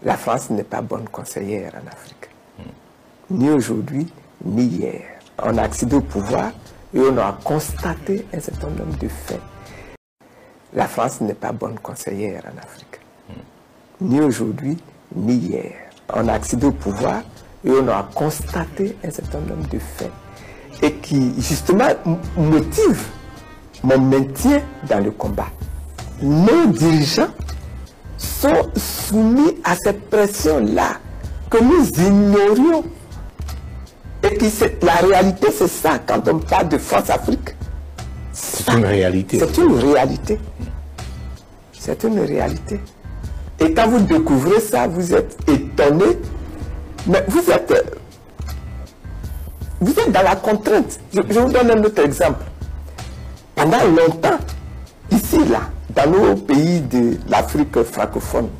La France n'est pas bonne conseillère en Afrique. Ni aujourd'hui, ni hier. On a accédé au pouvoir et on a constaté un certain nombre de faits. La France n'est pas bonne conseillère en Afrique. Ni aujourd'hui, ni hier. On a accédé au pouvoir et on a constaté un certain nombre de faits et qui, justement, motivent mon maintien dans le combat. Nos dirigeants sont soumis à cette pression-là que nous ignorions. Et que la réalité, c'est ça, quand on parle de France Afrique. C'est une réalité. C'est une réalité. C'est une réalité. Et quand vous découvrez ça, vous êtes étonné. Mais vous êtes dans la contrainte. Je vous donne un autre exemple. Pendant longtemps, ici, là, dans nos pays de l'Afrique francophone,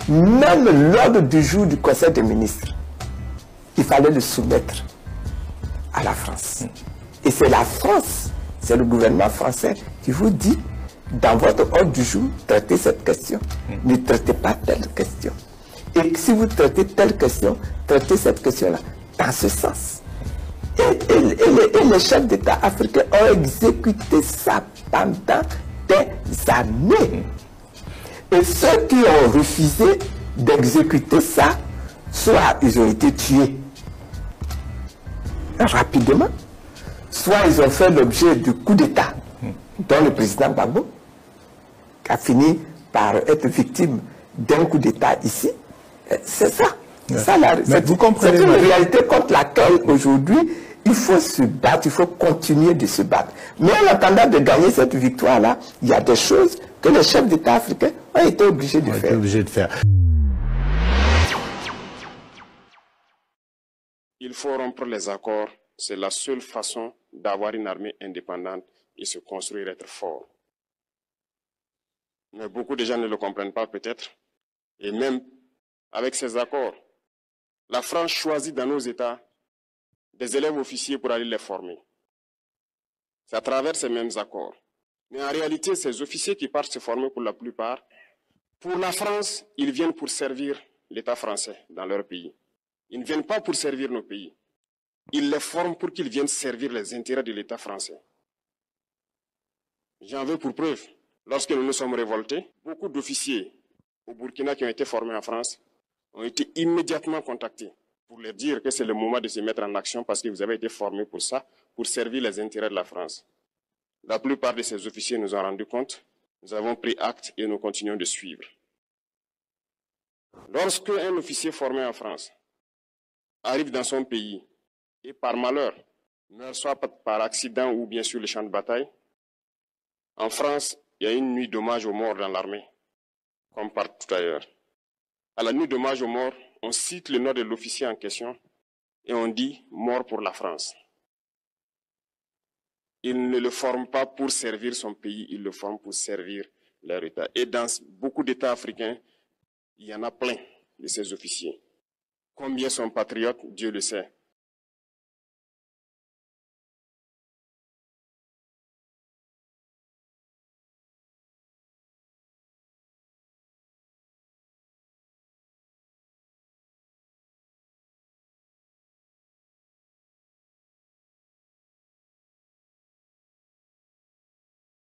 même l'ordre du jour du Conseil des ministres, il fallait le soumettre à la France. Et c'est la France, c'est le gouvernement français qui vous dit, dans votre ordre du jour, traitez cette question. Ne traitez pas telle question. Et si vous traitez telle question, traitez cette question-là dans ce sens. Et les chefs d'État africains ont exécuté ça pendant des années. Et ceux qui ont refusé d'exécuter ça, soit ils ont été tués rapidement, soit ils ont fait l'objet du coup d'État, dont le président Gbagbo a fini par être victime d'un coup d'État ici. C'est ça. C'est une réalité contre laquelle aujourd'hui il faut se battre, il faut continuer de se battre. Mais en attendant de gagner cette victoire-là, il y a des choses que les chefs d'État africains ont été obligés de faire. Il faut rompre les accords. C'est la seule façon d'avoir une armée indépendante et se construire, être fort. Mais beaucoup de gens ne le comprennent pas peut-être. Et même avec ces accords, la France choisit dans nos États des élèves officiers pour aller les former. C'est à travers ces mêmes accords. Mais en réalité, ces officiers qui partent se former pour la plupart, pour la France, ils viennent pour servir l'État français dans leur pays. Ils ne viennent pas pour servir nos pays. Ils les forment pour qu'ils viennent servir les intérêts de l'État français. J'en veux pour preuve. Lorsque nous nous sommes révoltés, beaucoup d'officiers au Burkina qui ont été formés en France ont été immédiatement contactés pour leur dire que c'est le moment de se mettre en action parce que vous avez été formés pour ça, pour servir les intérêts de la France. La plupart de ces officiers nous ont rendu compte, nous avons pris acte et nous continuons de suivre. Lorsque un officier formé en France arrive dans son pays et par malheur meurt soit par accident ou bien sur le champ de bataille, en France, il y a une nuit d'hommage aux morts dans l'armée, comme partout ailleurs. À la nuit d'hommage aux morts, on cite le nom de l'officier en question et on dit « mort pour la France ». Il ne le forme pas pour servir son pays, il le forme pour servir leur État. Et dans beaucoup d'États africains, il y en a plein de ces officiers. Combien sont patriotes, Dieu le sait.